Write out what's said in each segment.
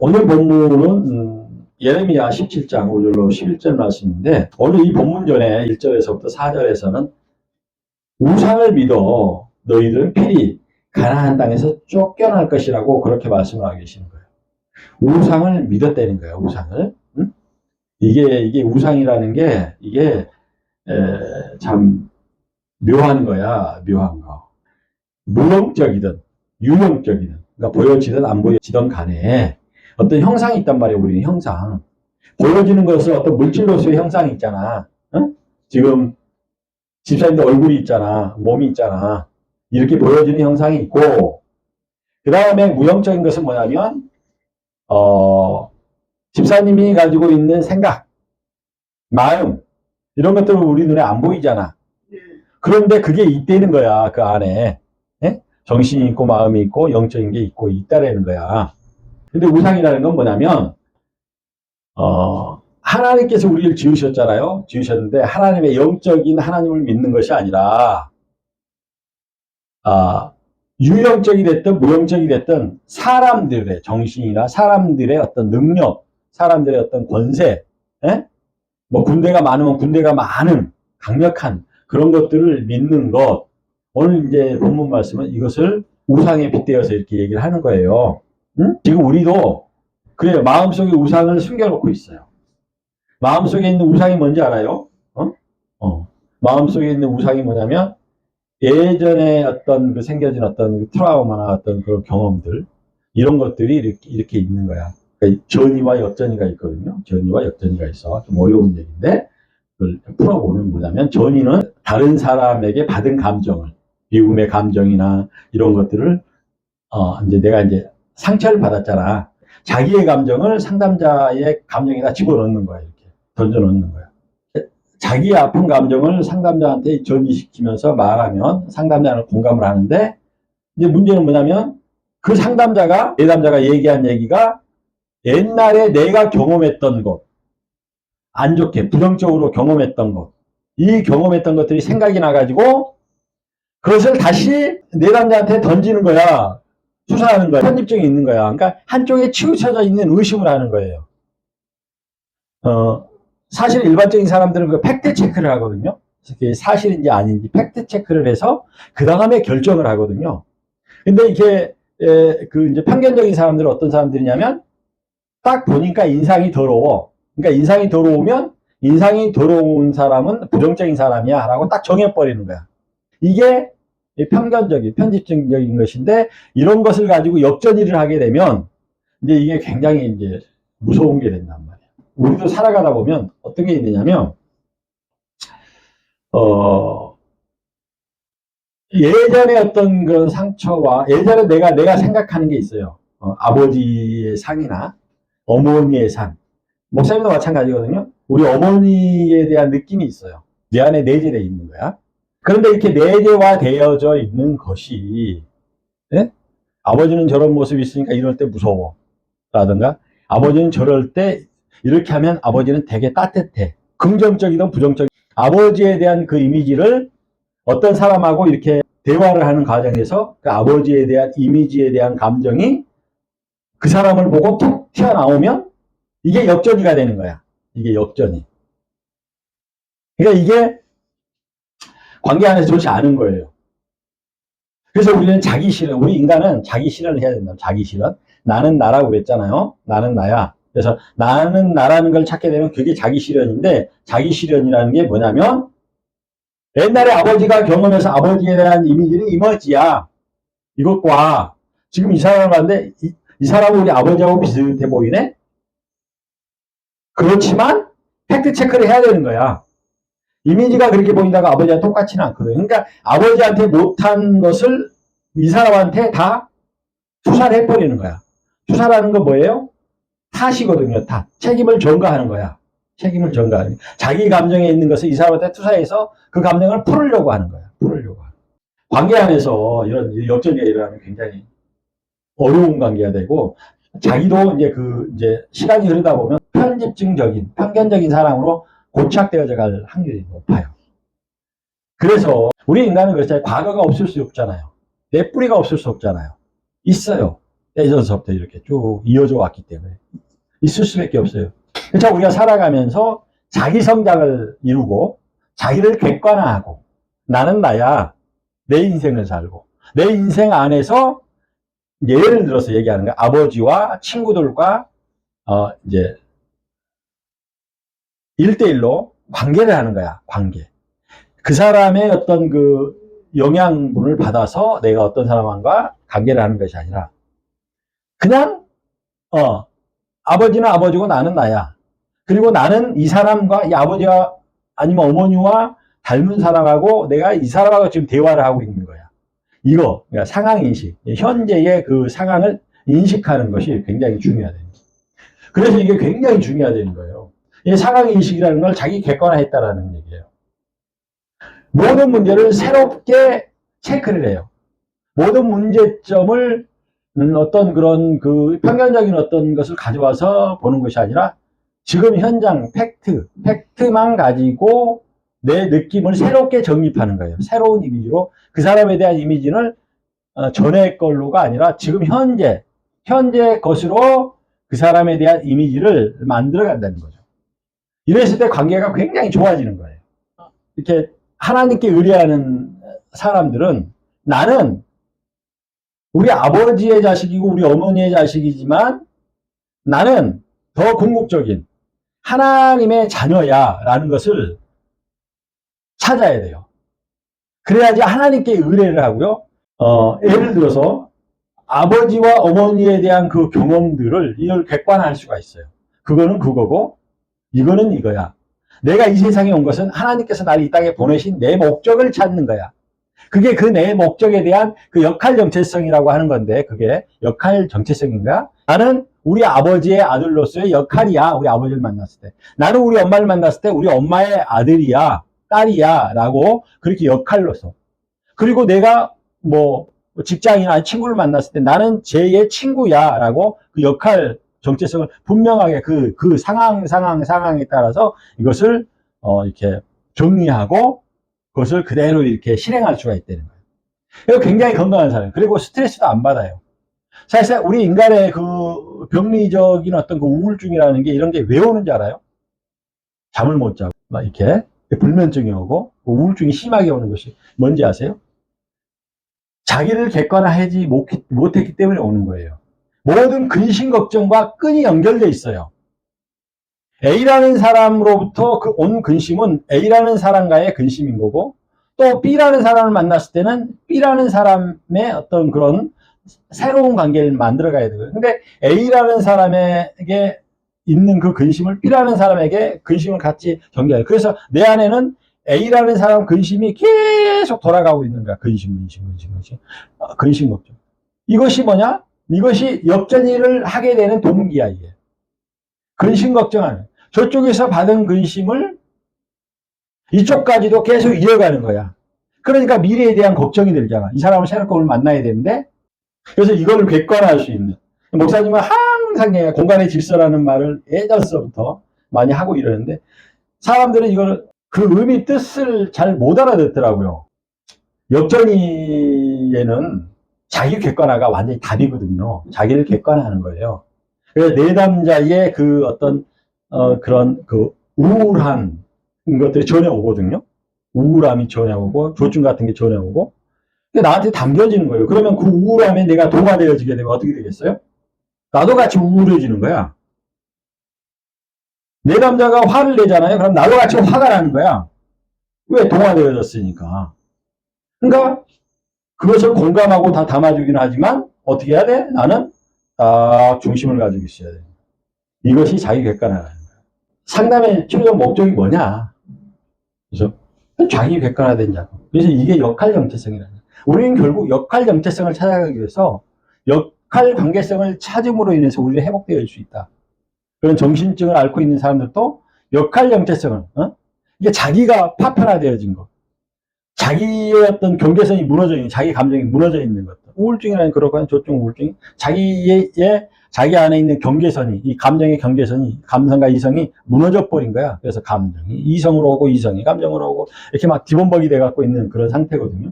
오늘 본문은 예레미야 17장 5절로 11절 말씀인데, 오늘 이 본문 전에 1절에서부터 4절에서는 우상을 믿어 너희들은 필히 가나안 땅에서 쫓겨날 것이라고 그렇게 말씀을 하고 계시는 거예요. 우상을 믿었다는 거예요. 우상을. 응? 이게 우상이라는 게 이게 참 묘한 거야. 묘한 거. 무형적이든 유형적이든, 그러니까 보여지든 안 보여지든 간에 어떤 형상이 있단 말이에요. 우리는 형상. 보여지는 것은 어떤 물질로서의 형상이 있잖아. 응? 지금 집사님도 얼굴이 있잖아. 몸이 있잖아. 이렇게 보여지는 형상이 있고, 그 다음에 무형적인 것은 뭐냐면 집사님이 가지고 있는 생각, 마음, 이런 것들은 우리 눈에 안 보이잖아. 그런데 그게 있다는 거야. 그 안에. 예? 정신이 있고 마음이 있고 영적인 게 있고 있다라는 거야. 근데 우상이라는 건 뭐냐면 하나님께서 우리를 지으셨잖아요. 지으셨는데 하나님의 영적인 하나님을 믿는 것이 아니라 유형적이 됐든 무형적이 됐든 사람들의 정신이나 사람들의 어떤 능력, 사람들의 어떤 권세, 예? 뭐 군대가 많으면 군대가 많은 강력한 그런 것들을 믿는 것. 오늘 이제 본문 말씀은 이것을 우상에 빗대어서 이렇게 얘기를 하는 거예요. 응? 지금 우리도 그래요. 마음속에 우상을 숨겨놓고 있어요. 마음속에 있는 우상이 뭔지 알아요? 마음속에 있는 우상이 뭐냐면 예전에 어떤 그 생겨진 어떤 그 트라우마나 어떤 그런 경험들, 이런 것들이 이렇게 있는 거야. 그러니까 전이와 역전이가 있거든요. 전이와 역전이가 있어. 좀 어려운 얘기인데, 그걸 풀어보면 뭐냐면, 전이는 다른 사람에게 받은 감정을, 미움의 감정이나 이런 것들을, 이제 내가 이제 상처를 받았잖아. 자기의 감정을 상담자의 감정에다 집어넣는 거야. 이렇게. 던져넣는 거야. 자기의 아픈 감정을 상담자한테 전이시키면서 말하면 상담자는 공감을 하는데, 이제 문제는 뭐냐면 그 상담자가, 내담자가 얘기한 얘기가 옛날에 내가 경험했던 것, 안 좋게 부정적으로 경험했던 것, 이 경험했던 것들이 생각이 나가지고 그것을 다시 내담자한테 던지는 거야. 수사하는 거야. 편집증이 있는 거야. 그러니까 한쪽에 치우쳐져 있는 의심을 하는 거예요. 사실 일반적인 사람들은 그 팩트 체크를 하거든요. 그게 사실인지 아닌지 팩트 체크를 해서 그 다음에 결정을 하거든요. 근데 이게 그 이제 편견적인 사람들은 어떤 사람들이냐면 딱 보니까 인상이 더러워. 그러니까 인상이 더러우면 인상이 더러운 사람은 부정적인 사람이야라고 딱 정해버리는 거야. 이게 편견적인 편집적인 것인데, 이런 것을 가지고 역전일을 하게 되면 이제 이게 굉장히 이제 무서운 게 된단 말이야. 우리도 살아가다 보면 어떤 게 있느냐면, 예전에 어떤 그런 상처와 예전에 내가 생각하는 게 있어요. 아버지의 상이나 어머니의 상. 목사님도 마찬가지거든요. 우리 어머니에 대한 느낌이 있어요. 내 안에 내재되어 있는 거야. 그런데 이렇게 내재화되어져 있는 것이, 예? 아버지는 저런 모습이 있으니까 이럴 때 무서워. 라든가, 아버지는 저럴 때 이렇게 하면 아버지는 되게 따뜻해. 긍정적이든 부정적이든 아버지에 대한 그 이미지를 어떤 사람하고 이렇게 대화를 하는 과정에서 그 아버지에 대한 이미지에 대한 감정이 그 사람을 보고 툭 튀어나오면 이게 역전이가 되는 거야. 이게 역전이. 그러니까 이게 관계 안에서 좋지 않은 거예요. 그래서 우리는 자기 실현, 우리 인간은 자기 실현을 해야 된다. 자기 실현. 나는 나라고 그랬잖아요. 나는 나야. 그래서 나는 나라는 걸 찾게 되면 그게 자기 실현인데, 자기 실현이라는 게 뭐냐면 옛날에 아버지가 경험해서 아버지에 대한 이미지는 이머지야. 이것과 지금 이 사람을 봤는데 이 사람은 우리 아버지하고 비슷해 보이네? 그렇지만 팩트 체크를 해야 되는 거야. 이미지가 그렇게 보인다고 아버지와 똑같지는 않거든. 그러니까 아버지한테 못한 것을 이 사람한테 다 투사를 해버리는 거야. 투사라는 건 뭐예요? 탓이거든요. 탓. 책임을 전가하는 거야. 책임을 전가하는 거야. 자기 감정에 있는 것을 이 사람한테 투사해서 그 감정을 풀으려고 하는 거야. 풀으려고 하는 거야. 관계 안에서 이런 역전이 일어나면 굉장히 어려운 관계가 되고, 자기도 이제 시간이 흐르다 보면 편집증적인, 편견적인 사람으로 고착되어져 갈 확률이 높아요. 그래서 우리 인간은 그렇잖아요. 과거가 없을 수 없잖아요. 내 뿌리가 없을 수 없잖아요. 있어요. 예전서부터 이렇게 쭉 이어져 왔기 때문에 있을 수밖에 없어요. 그래서 우리가 살아가면서 자기 성장을 이루고 자기를 객관화하고 나는 나야 내 인생을 살고 내 인생 안에서 예를 들어서 얘기하는 거야. 아버지와 친구들과 이제 1대1로 관계를 하는 거야. 관계. 그 사람의 어떤 그 영향분을 받아서 내가 어떤 사람과 관계를 하는 것이 아니라 그냥 아버지는 아버지고 나는 나야. 그리고 나는 이 사람과 이 아버지와 아니면 어머니와 닮은 사람하고 내가 이 사람하고 지금 대화를 하고 있는 거야. 이거 그러니까 상황인식, 현재의 그 상황을 인식하는 것이 굉장히 중요하다. 그래서 이게 굉장히 중요하다는 거예요. 이 상황인식이라는 걸 자기 객관화했다라는 얘기예요. 모든 문제를 새롭게 체크를 해요. 모든 문제점을 어떤 그런 그 편견적인 어떤 것을 가져와서 보는 것이 아니라 지금 현장 팩트만 가지고 내 느낌을 새롭게 정립하는 거예요. 새로운 이미지로 그 사람에 대한 이미지는 전의 걸로가 아니라 지금 현재 것으로 그 사람에 대한 이미지를 만들어 간다는 거죠. 이랬을 때 관계가 굉장히 좋아지는 거예요. 이렇게 하나님께 의뢰하는 사람들은 나는 우리 아버지의 자식이고 우리 어머니의 자식이지만 나는 더 궁극적인 하나님의 자녀야 라는 것을 찾아야 돼요. 그래야지 하나님께 의뢰를 하고요. 예를 들어서 아버지와 어머니에 대한 그 경험들을 이걸 객관화할 수가 있어요. 그거는 그거고 이거는 이거야. 내가 이 세상에 온 것은 하나님께서 나를 이 땅에 보내신 내 목적을 찾는 거야. 그게 그 내 목적에 대한 그 역할 정체성이라고 하는 건데 그게 역할 정체성인가? 나는 우리 아버지의 아들로서의 역할이야. 우리 아버지를 만났을 때. 나는 우리 엄마를 만났을 때 우리 엄마의 아들이야. 딸이야. 라고 그렇게 역할로서. 그리고 내가 뭐 직장이나 친구를 만났을 때 나는 쟤의 친구야. 라고 그 역할 정체성을 분명하게 그 상황에 따라서 이것을 이렇게 정리하고 그것을 그대로 이렇게 실행할 수가 있다는 거예요. 이거 굉장히 건강한 사람. 그리고 스트레스도 안 받아요. 사실 우리 인간의 그 병리적인 어떤 그 우울증이라는 게 이런 게 왜 오는지 알아요? 잠을 못 자고 막 이렇게 불면증이 오고 우울증이 심하게 오는 것이 뭔지 아세요? 자기를 객관화하지 못했기 때문에 오는 거예요. 모든 근심 걱정과 끈이 연결되어 있어요. A라는 사람으로부터 그 온 근심은 A라는 사람과의 근심인 거고 또 B라는 사람을 만났을 때는 B라는 사람의 어떤 그런 새로운 관계를 만들어 가야 되고요. 근데 A라는 사람에게 있는 그 근심을 B라는 사람에게 근심을 같이 전개해요. 그래서 내 안에는 A라는 사람 근심이 계속 돌아가고 있는 거야. 근심. 근심 걱정. 이것이 뭐냐? 이것이 역전일을 하게 되는 동기야, 이게. 근심 걱정하는. 저쪽에서 받은 근심을 이쪽까지도 계속 이어가는 거야. 그러니까 미래에 대한 걱정이 들잖아. 이 사람을 새롭게 오늘 만나야 되는데, 그래서 이거를 객관화할 수 있는. 목사님은 항상 공간의 질서라는 말을 예전서부터 많이 하고 이러는데, 사람들은 이걸 그 의미 뜻을 잘 못 알아듣더라고요. 역전이에는 자기 객관화가 완전히 답이거든요. 자기를 객관화하는 거예요. 그래서 내담자의 그 어떤 그런 그 우울한 것들이 전해오거든요. 우울함이 전해오고 조증 같은 게 전해오고 나한테 담겨지는 거예요. 그러면 그 우울함에 내가 동화되어지게 되면 어떻게 되겠어요? 나도 같이 우울해지는 거야. 내담자가 화를 내잖아요. 그럼 나도 같이 화가 나는 거야. 왜? 동화되어졌으니까. 그러니까 그것을 공감하고 다 담아주긴 하지만 어떻게 해야 돼? 나는 딱 중심을 가지고 있어야 돼. 이것이 자기 객관화라는 거야. 상담의 최종 목적이 뭐냐? 그래서 자기 객관화된 작업. 그래서 이게 역할 정체성이라는 거야. 우리는 결국 역할 정체성을 찾아가기 위해서 역할 관계성을 찾음으로 인해서 우리가 회복되어질 수 있다. 그런 정신증을 앓고 있는 사람들도 역할 정체성을 이게 자기가 파편화되어진 것. 자기의 어떤 경계선이 무너져 있는, 자기 감정이 무너져 있는 것들. 우울증이라는 그렇거나 조증 우울증이 자기 안에 있는 경계선이, 이 감정의 경계선이, 감성과 이성이 무너져 버린 거야. 그래서 감정이 이성으로 오고 이성이 감정으로 오고 이렇게 막 디범벅이 돼 갖고 있는 그런 상태거든요.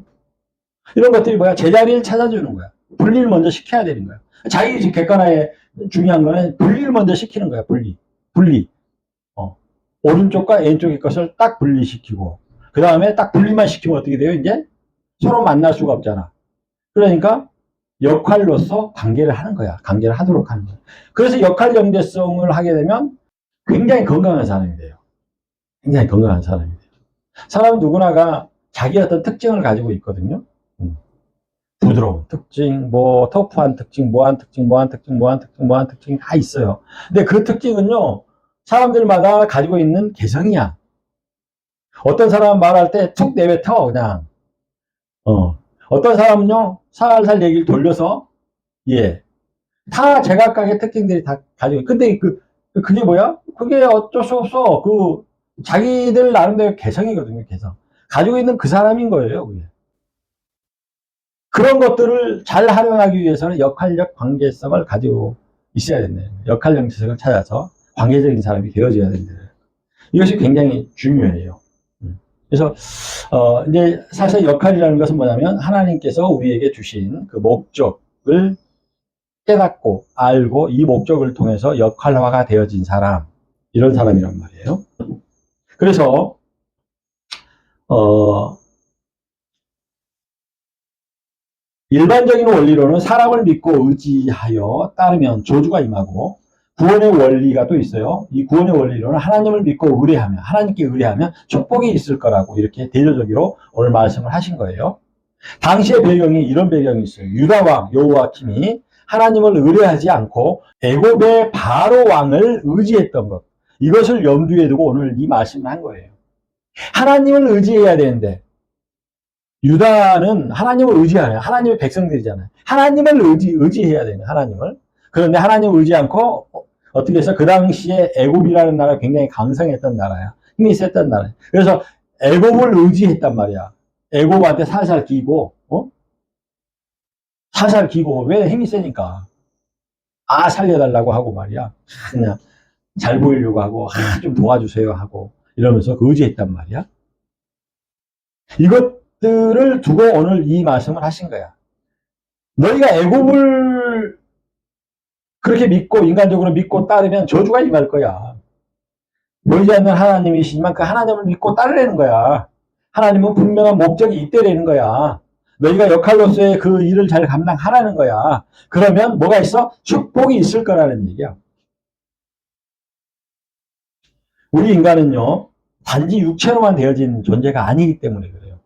이런 것들이 뭐야? 제자리를 찾아주는 거야. 분리를 먼저 시켜야 되는 거예요. 자기 객관화에 중요한 거는 분리를 먼저 시키는 거야. 분리. 오른쪽과 왼쪽의 것을 딱 분리시키고, 그 다음에 딱 분리만 시키면 어떻게 돼요? 이제 서로 만날 수가 없잖아. 그러니까 역할로서 관계를 하는 거야. 관계를 하도록 하는 거야. 그래서 역할 연계성을 하게 되면 굉장히 건강한 사람이 돼요. 굉장히 건강한 사람이 돼요. 사람은 누구나가 자기 어떤 특징을 가지고 있거든요. 부드러운 특징, 뭐 터프한 특징, 뭐한 특징, 뭐한 특징, 뭐한 특징, 뭐한 특징이 다 있어요. 근데 그 특징은요, 사람들마다 가지고 있는 개성이야. 어떤 사람은 말할 때 툭 내뱉어 그냥. 어떤 사람은요 살살 얘기를 돌려서, 예, 다 제각각의 특징들이 다 가지고. 근데 그게 뭐야? 그게 어쩔 수 없어. 자기들 나름대로 개성이거든요. 개성 가지고 있는 그 사람인 거예요. 그게. 그런 것들을 잘 활용하기 위해서는 역할적 관계성을 가지고 있어야 된다. 역할적 관계성을 찾아서 관계적인 사람이 되어줘야 된다. 이것이 굉장히 중요해요. 그래서 이제 사실 역할이라는 것은 뭐냐면 하나님께서 우리에게 주신 그 목적을 깨닫고 알고 이 목적을 통해서 역할화가 되어진 사람, 이런 사람이란 말이에요. 그래서 일반적인 원리로는 사람을 믿고 의지하여 따르면 저주가 임하고, 구원의 원리가 또 있어요. 이 구원의 원리로는 하나님을 믿고 의뢰하면, 하나님께 의뢰하면 축복이 있을 거라고 이렇게 대조적으로 오늘 말씀을 하신 거예요. 당시의 배경이 이런 배경이 있어요. 유다 왕 여호와킴이 하나님을 의뢰하지 않고 애굽의 바로 왕을 의지했던 것, 이것을 염두에 두고 오늘 이 말씀을 한 거예요. 하나님을 의지해야 되는데, 유다는 하나님을 의지하네요. 하나님의 백성들이잖아요. 하나님을 의지해야 되는 하나님을. 그런데 하나님을 의지 않고 어떻게 해서 그 당시에 애굽이라는 나라가 굉장히 강성했던 나라야. 힘이 셌던 나라야. 그래서 애굽을 의지했단 말이야. 애굽한테 살살 기고, 살살 기고, 왜? 힘이 세니까. 살려달라고 하고 말이야. 그냥 잘 보이려고 하고, 좀 도와주세요 하고, 이러면서 의지했단 말이야. 이것들을 두고 오늘 이 말씀을 하신 거야. 너희가 애굽을 그렇게 믿고, 인간적으로 믿고 따르면 저주가 임할 거야. 보이지 않는 하나님이시지만 그 하나님을 믿고 따르라는 거야. 하나님은 분명한 목적이 있다라는 거야. 너희가 역할로서의 그 일을 잘 감당하라는 거야. 그러면 뭐가 있어? 축복이 있을 거라는 얘기야. 우리 인간은요, 단지 육체로만 되어진 존재가 아니기 때문에 그래요.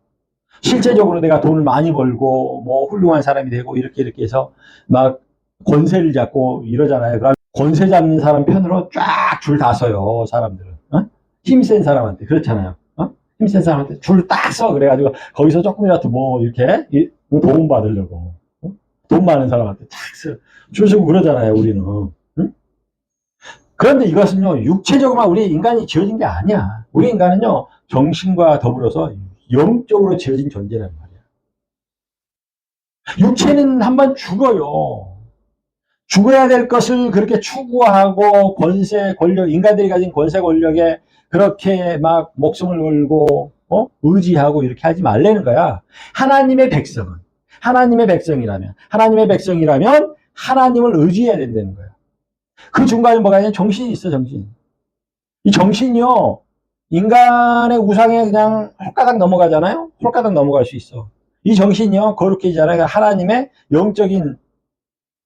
실제적으로 내가 돈을 많이 벌고, 뭐, 훌륭한 사람이 되고, 이렇게 해서 막 권세를 잡고 이러잖아요. 그럼 권세 잡는 사람 편으로 쫙 줄 다 서요, 사람들은. 힘센 사람한테. 그렇잖아요. 힘센 사람한테 줄 딱 서. 그래가지고 거기서 조금이라도 뭐 이렇게 도움 받으려고. 돈 많은 사람한테 딱 서. 줄 서고 그러잖아요, 우리는. 응? 그런데 이것은요, 육체적으로만 우리 인간이 지어진 게 아니야. 우리 인간은요, 정신과 더불어서 영적으로 지어진 존재란 말이야. 육체는 한번 죽어요. 죽어야 될 것을 그렇게 추구하고 권세, 권력, 인간들이 가진 권세, 권력에 그렇게 막 목숨을 걸고 의지하고 이렇게 하지 말라는 거야. 하나님의 백성은, 하나님의 백성이라면 하나님을 의지해야 된다는 거야. 그 중간에 뭐가 있냐? 정신이 있어, 정신. 이 정신이요, 인간의 우상에 그냥 홀가닥 넘어가잖아요? 홀가닥 넘어갈 수 있어. 이 정신이요, 거룩해지잖아요. 하나님의 영적인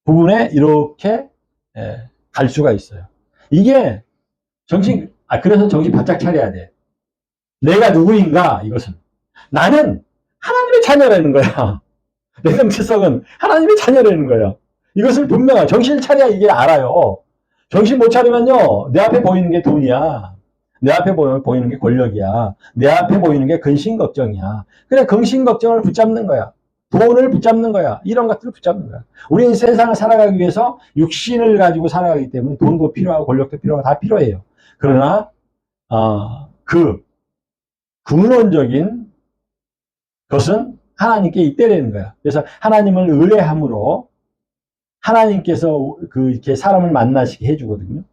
부분에 이렇게 갈 수가 있어요. 이게 그래서 정신 바짝 차려야 돼. 내가 누구인가, 이것은. 나는 하나님의 자녀라는 거야. 내 정체성은 하나님의 자녀라는 거야. 이것을 분명한 정신을 차려야 이게 알아요. 정신 못 차리면요, 내 앞에 보이는 게 돈이야. 내 앞에 보이는 게 권력이야. 내 앞에 보이는 게 근심 걱정이야. 그래, 근심 걱정을 붙잡는 거야. 돈을 붙잡는 거야. 이런 것들을 붙잡는 거야. 우리는 세상을 살아가기 위해서 육신을 가지고 살아가기 때문에 돈도 필요하고 권력도 필요하고 다 필요해요. 그러나 그 근원적인 것은 하나님께 있다라는 거야. 그래서 하나님을 의뢰함으로 하나님께서 이렇게 사람을 만나시게 해주거든요.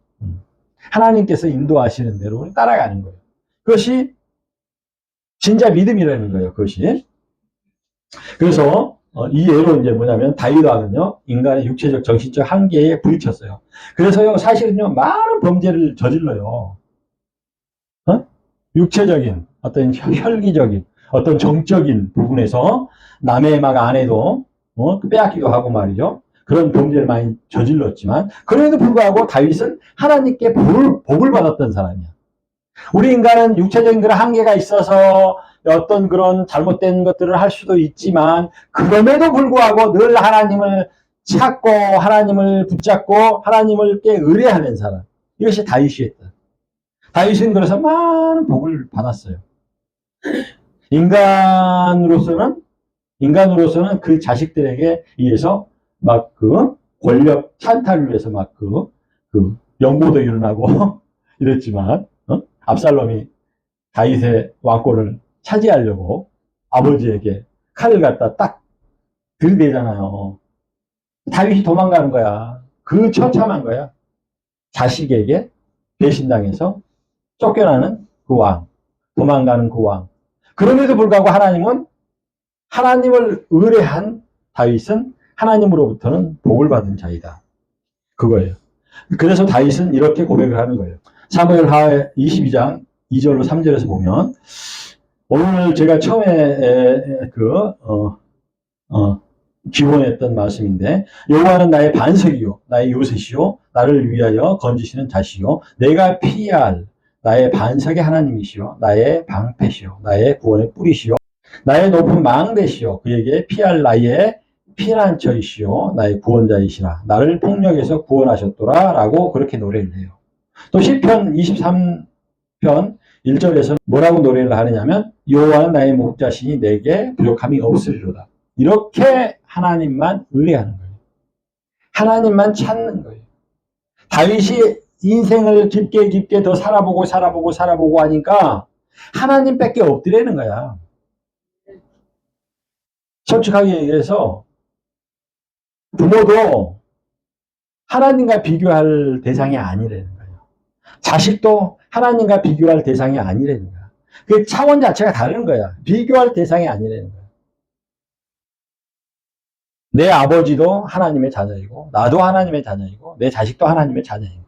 하나님께서 인도하시는 대로 따라가는 거예요. 그것이 진짜 믿음이라는 거예요. 그것이. 그래서 이 예로 이제 뭐냐면 다윗 왕은요 인간의 육체적 정신적 한계에 부딪혔어요. 그래서요 사실은요 많은 범죄를 저질러요. 어? 육체적인 어떤 혈기적인 어떤 정적인 부분에서 남의 막 아내도 빼앗기도 하고 말이죠. 그런 범죄를 많이 저질렀지만 그럼에도 불구하고 다윗은 하나님께 복을 받았던 사람이야. 우리 인간은 육체적인 그런 한계가 있어서 어떤 그런 잘못된 것들을 할 수도 있지만 그럼에도 불구하고 늘 하나님을 찾고 하나님을 붙잡고 하나님을 꽤 의뢰하는 사람. 이것이 다윗이었다. 다윗은 그래서 많은 복을 받았어요. 인간으로서는 그 자식들에게 의해서 막 그 권력 찬탈을 위해서 막 그 영모도 일어나고 이랬지만 압살롬이 다윗의 왕권을 차지하려고 아버지에게 칼을 갖다 딱 들이대잖아요. 다윗이 도망가는 거야. 그 처참한 거야. 자식에게 배신당해서 쫓겨나는 그 왕, 도망가는 그 왕. 그럼에도 불구하고 하나님은 하나님을 의뢰한 다윗은 하나님으로부터는 복을 받은 자이다. 그거예요. 그래서 다윗은 이렇게 고백을 하는 거예요. 사무엘하 22장 2절로 3절에서 보면 오늘 제가 처음에 기원했던 말씀인데 여호와는 나의 반석이요 나의 요새시요 나를 위하여 건지시는 자시요 내가 피할 나의 반석의 하나님이시요 나의 방패시요 나의 구원의 뿌리시요 나의 높은 망대시요 그에게 피할 나의 피난처이시요 나의 구원자이시라 나를 폭력에서 구원하셨더라 라고 그렇게 노래를 해요. 또 시편 23편 1절에서 뭐라고 노래를 하느냐면 여호와는 나의 목자시니 내게 부족함이 없으리로다. 이렇게 하나님만 의뢰하는 거예요. 하나님만 찾는 거예요. 다윗이 인생을 깊게 더 살아보고 하니까 하나님밖에 없더라는 거야. 솔직하게 얘기해서 부모도 하나님과 비교할 대상이 아니라는 거예요. 자식도 하나님과 비교할 대상이 아니라는 거야. 그 차원 자체가 다른 거야. 비교할 대상이 아니라는 거야. 내 아버지도 하나님의 자녀이고 나도 하나님의 자녀이고 내 자식도 하나님의 자녀이고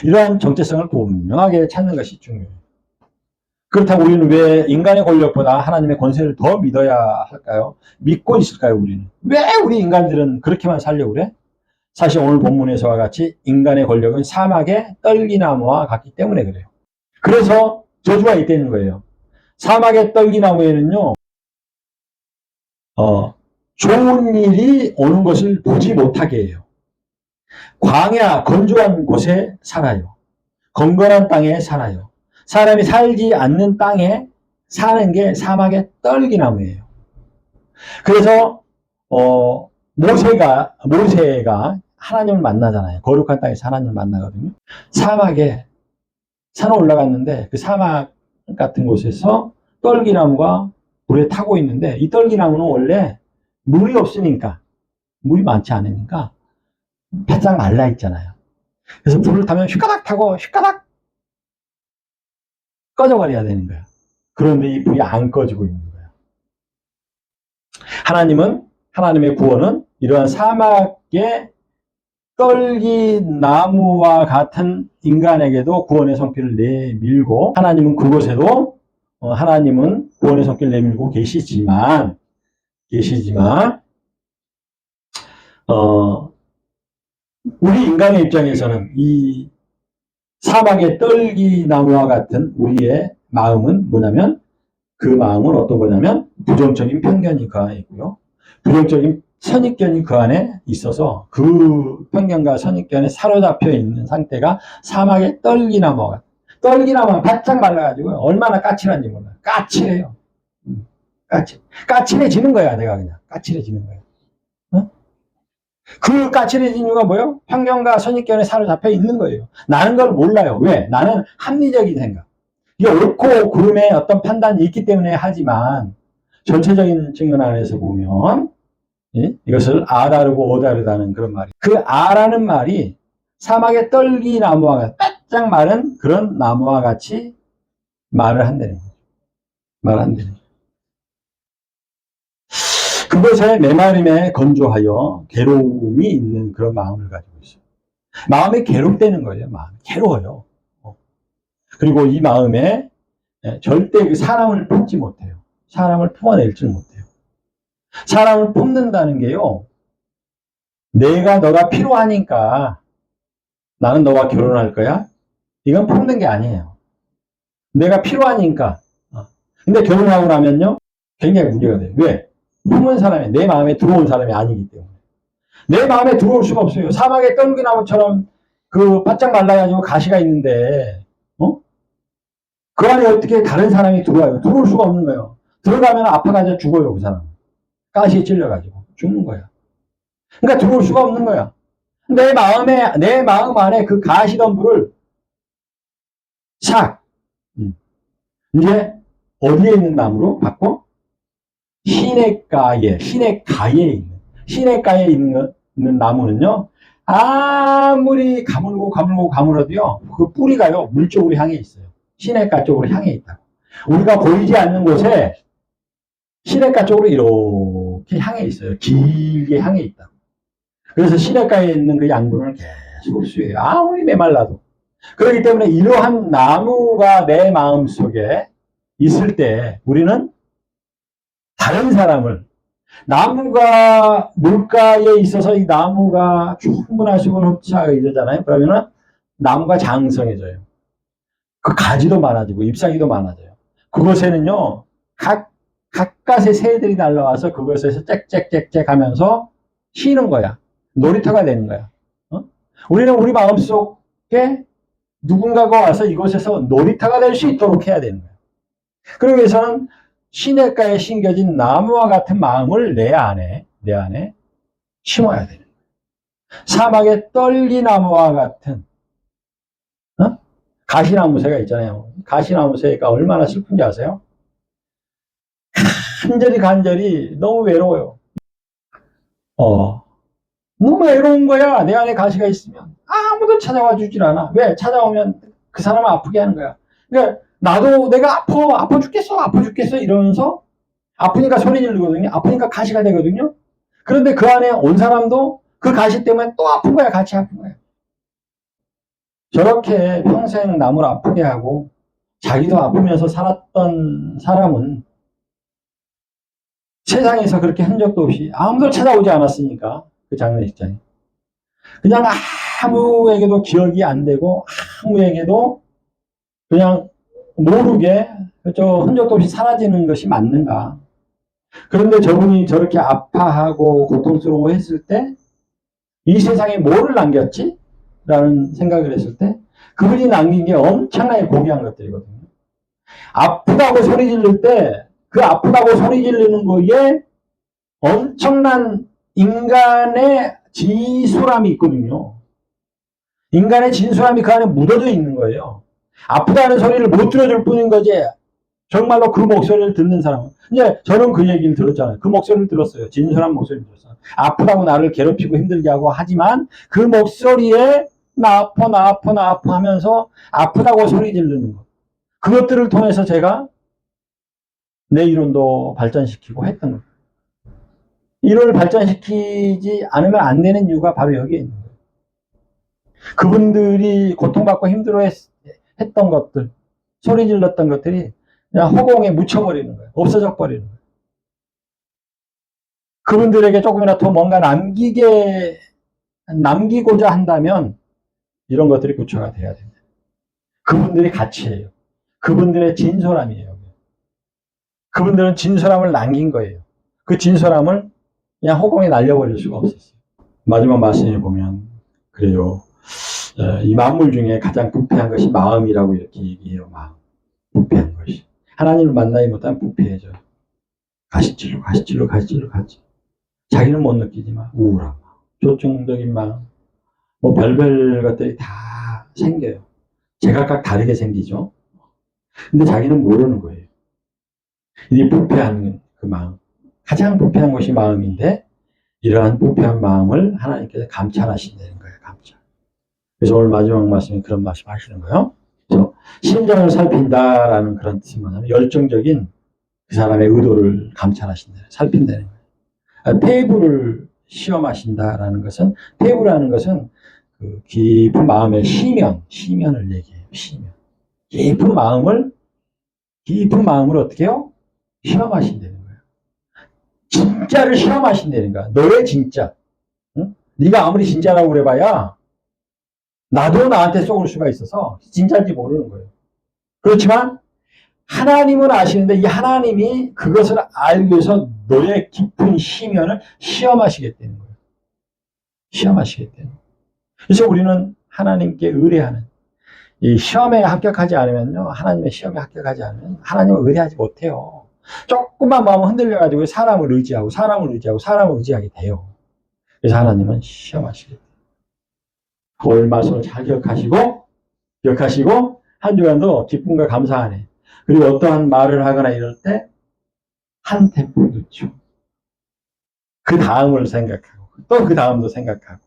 이러한 정체성을 분명하게 찾는 것이 중요해요. 그렇다고 우리는 왜 인간의 권력보다 하나님의 권세를 더 믿어야 할까요? 믿고 있을까요, 우리는? 왜 우리 인간들은 그렇게만 살려고 그래? 사실 오늘 본문에서와 같이 인간의 권력은 사막의 떨기나무와 같기 때문에 그래요. 그래서 저주가 있다는 거예요. 사막의 떨기나무에는요, 좋은 일이 오는 것을 보지 못하게 해요. 광야, 건조한 곳에 살아요. 건건한 땅에 살아요. 사람이 살지 않는 땅에 사는 게 사막의 떨기나무예요. 그래서 모세가 하나님을 만나잖아요. 거룩한 땅에서 하나님을 만나거든요. 사막에 산 올라갔는데 그 사막 같은 곳에서 떨기나무가 불에 타고 있는데 이 떨기나무는 원래 물이 없으니까 물이 많지 않으니까 바짝 말라 있잖아요. 그래서 불을 타면 휘까닥 타고 휘까닥 꺼져버려야 되는 거야. 그런데 이 불이 안 꺼지고 있는 거야. 하나님의 구원은 이러한 사막의 떨기나무와 같은 인간에게도 구원의 손길을 내밀고 하나님은 구원의 손길을 내밀고 계시지만 우리 인간의 입장에서는 이 사막의 떨기나무와 같은 우리의 마음은 뭐냐면 그 마음은 어떤 거냐면 부정적인 편견이 그 안에 있고요. 부정적인 선입견이 그 안에 있어서 그 편견과 선입견에 사로잡혀 있는 상태가 사막의 떨기나무가 떨기나무가 바짝 말라가지고 얼마나 까칠한지 몰라요. 까칠해요. 까칠해지는 거야. 내가 그냥 까칠해지는 거야. 그 까칠해진 이유가 뭐예요? 편견과 선입견에 사로잡혀 있는 거예요. 나는 걸 몰라요. 왜? 나는 합리적인 생각. 이게 옳고 그름의 어떤 판단이 있기 때문에 하지만 전체적인 측면 안에서 보면 이것을 아다르고 오다르다는 그런 말이 그 아라는 말이 사막의 떨기나무와 같이 바짝 마른 그런 나무와 같이 말을 한다는 거죠. 그것에 메마름에 건조하여 괴로움이 있는 그런 마음을 가지고 있어요. 마음이 괴롭다는 거예요. 마음이 괴로워요. 그리고 이 마음에 절대 그 사람을 품지 못해요. 사람을 품어낼지 못해요. 사람을 품는다는 게요. 내가 너가 필요하니까 나는 너와 결혼할 거야. 이건 품는 게 아니에요. 내가 필요하니까. 근데 결혼하고 나면요. 굉장히 문제가 돼요. 왜? 품은 사람이 내 마음에 들어온 사람이 아니기 때문에. 내 마음에 들어올 수가 없어요. 사막의 떨기나무처럼 그 바짝 말라가지고 가시가 있는데, 그 안에 어떻게 다른 사람이 들어와요? 들어올 수가 없는 거예요. 들어가면 아파가지고 죽어요, 그 사람. 가시에 찔려가지고 죽는 거야. 그러니까 들어올 수가 없는 거야. 내 마음 안에 그 가시덤불을 싹, 이제 어디에 있는 나무로 바꿔? 시냇가에 있는 나무는요, 아무리 가물어도요, 그 뿌리가요, 물 쪽으로 향해 있어요. 시냇가 쪽으로 향해 있다고. 우리가 보이지 않는 곳에 시냇가 쪽으로 이렇게 향해 있어요. 길게 향해 있다고. 그래서 시냇가에 있는 그 양분을 계속 흡수해요. 아무리 메말라도. 그렇기 때문에 이러한 나무가 내 마음 속에 있을 때 우리는 다른 사람을 나무가 물가에 있어서 이 나무가 충분한 수분을 흡수하고 이러잖아요. 그러면은 나무가 장성해져요. 그 가지도 많아지고 잎사귀도 많아져요. 그곳에는요 가까스의 새들이 날라와서 그곳에서 짹짹짹짹 하면서 쉬는 거야. 놀이터가 되는 거야. 우리는 우리 마음속에 누군가가 와서 이곳에서 놀이터가 될 수 있도록 해야 되는 거야. 그러기 위해서는 시냇가에 심겨진 나무와 같은 마음을 내 안에 심어야 되는 거예요. 사막의 떨기나무와 같은 가시나무새가 있잖아요. 가시나무새가 얼마나 슬픈지 아세요? 간절히 너무 외로워요. 너무 외로운 거야. 내 안에 가시가 있으면 아무도 찾아와 주질 않아. 왜? 찾아오면 그 사람을 아프게 하는 거야. 그러니까 나도 내가 아파 죽겠어 이러면서 아프니까 소리 지르거든요. 아프니까 가시가 되거든요. 그런데 그 안에 온 사람도 그 가시 때문에 또 아픈 거야. 같이 아픈 거야. 저렇게 평생 남을 아프게 하고 자기도 아프면서 살았던 사람은 세상에서 그렇게 흔적도 없이 아무도 찾아오지 않았으니까 그 장례식장에 그냥 아무에게도 기억이 안 되고 아무에게도 그냥 모르게 저 흔적도 없이 사라지는 것이 맞는가. 그런데 저분이 저렇게 아파하고 고통스러워 했을 때 이 세상에 뭐를 남겼지? 라는 생각을 했을 때 그분이 남긴 게 엄청나게 고귀한 것들이거든요. 아프다고 소리 지를 때 그 아프다고 소리 지르는 거에 엄청난 인간의 진솔함이 있거든요. 인간의 진솔함이 그 안에 묻어져 있는 거예요. 아프다는 소리를 못 들어줄 뿐인 거지. 정말로 그 목소리를 듣는 사람은. 이제 저는 그 얘기를 들었잖아요. 그 목소리를 들었어요. 진솔한 목소리를 들었어요. 아프다고 나를 괴롭히고 힘들게 하고 하지만 그 목소리에 나 아파 하면서 아프다고 소리 지르는 것. 그것들을 통해서 제가 내 이론도 발전시키고 했던 거예요. 이론을 발전시키지 않으면 안 되는 이유가 바로 여기에 있는 거예요. 그분들이 고통받고 힘들어했던 것들, 소리 질렀던 것들이 그냥 허공에 묻혀버리는 거예요. 없어져 버리는 거예요. 그분들에게 조금이라도 더 뭔가 남기고자 한다면 이런 것들이 구초가 돼야 됩니다. 그분들이 가치예요. 그분들의 진솔함이에요. 그분들은 진솔함을 남긴 거예요. 그 진솔함을 그냥 허공에 날려버릴 수가 없었어요. 마지막 말씀에 보면 그래요. 이 만물 중에 가장 부패한 것이 마음이라고 이렇게 얘기해요. 마음. 부패한 것이. 하나님을 만나지 못하면 부패해져요. 가시질로. 자기는 못 느끼지만 우울한 마음, 조증적인 마음, 뭐 별별 것들이 다 생겨요. 제각각 다르게 생기죠. 근데 자기는 모르는 거예요. 이 부패한 그 마음. 가장 부패한 것이 마음인데 이러한 부패한 마음을 하나님께서 감찰하신다는 거예요. 감찰. 그래서 오늘 마지막 말씀에 그런 말씀 하시는 거예요. 그래서 심장을 살핀다라는 그런 뜻이 뭐냐면 열정적인 그 사람의 의도를 감찰하신다. 살핀다는 거예요. 테이블을 시험하신다라는 것은, 테이블이라는 것은 그 깊은 마음의 시면을 얘기해요. 시면. 깊은 마음을 어떻게 해요? 시험하신다는 거예요. 진짜를 시험하신다는 거야. 너의 진짜. 응? 네가 아무리 진짜라고 그래봐야 나도 나한테 속을 수가 있어서 진짜인지 모르는 거예요. 그렇지만 하나님은 아시는데 이 하나님이 그것을 알기 위해서 너의 깊은 시면을 시험하시겠다는 거예요. 시험하시겠다는 거예요. 그래서 우리는 하나님께 의뢰하는, 이 시험에 합격하지 않으면요, 하나님의 시험에 합격하지 않으면 하나님을 의뢰하지 못해요. 조금만 마음 흔들려가지고 사람을 의지하게 돼요. 그래서 하나님은 시험하시겠다. 오늘 말씀을 잘 기억하시고 한 주간도 기쁨과 감사 안에, 그리고 어떠한 말을 하거나 이럴 때 한 템포 늦죠. 그 다음을 생각하고 또 그 다음도 생각하고